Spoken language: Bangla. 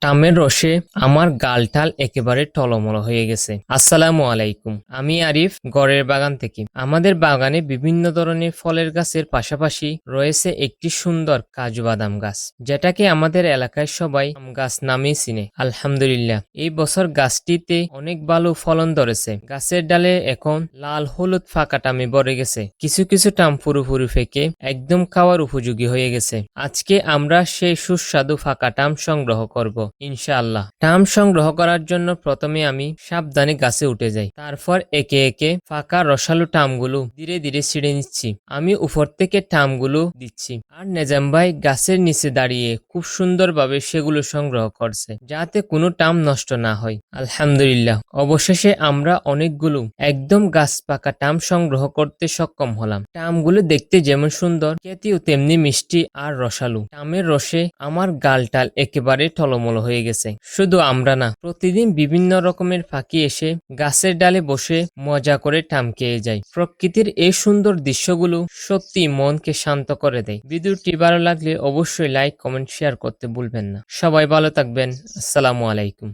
টামের রসে আমার গালটাল একেবারে টলমল হয়ে গেছে। আসসালামু আলাইকুম, আমি আরিফ, গড়ের বাগান থেকে। আমাদের বাগানে বিভিন্ন ধরনের ফলের গাছের পাশাপাশি রয়েছে একটি সুন্দর কাজু বাদাম গাছ, যেটাকে আমাদের এলাকায় সবাই আম গাছ নামেই চিনে। আলহামদুলিল্লাহ, এই বছর গাছটিতে অনেক ভালো ফলন ধরেছে। গাছের ডালে এখন লাল হলুদ ফাঁকা টামে ভরে গেছে, কিছু কিছু টাম পুরোপুরি ফেকে একদম খাওয়ার উপযোগী হয়ে গেছে। আজকে আমরা সেই সুস্বাদু ফাঁকা টাম সংগ্রহ করব ইনশাআল্লাহ। টাম সংগ্রহ করার জন্য প্রথমে আমি সাবধানে গাছে উঠে যাই, তারপর একে একে ফাঁকা রসালো টামগুলো ধীরে ধীরে ছিঁড়ে নিচ্ছি। আমি উপর থেকে টামগুলো দিচ্ছি, আর নেজাম ভাই গাছের নিচে দাঁড়িয়ে খুব সুন্দরভাবে সেগুলো সংগ্রহ করছে, যাতে কোনো টাম নষ্ট না হয়। আলহামদুলিল্লাহ, অবশেষে আমরা অনেকগুলো একদম গাছ পাকা টাম সংগ্রহ করতে সক্ষম হলাম। টামগুলো দেখতে যেমন সুন্দর, খেতেও তেমনি মিষ্টি আর রসালো। টামের রসে আমার গালটাল একেবারে টলমল হয়ে গেছে। শুধু আমরা না, প্রতিদিন বিভিন্ন রকমের পাখি এসে গাছের ডালে বসে মজা করে টাম খেয়ে যায়। প্রকৃতির এই সুন্দর দৃশ্যগুলো সত্যি মনকে শান্ত করে দেয়। ভিডিওটি ভালো লাগলে অবশ্যই লাইক, কমেন্ট, শেয়ার করতে ভুলবেন না। সবাই ভালো থাকবেন। আসসালামু আলাইকুম।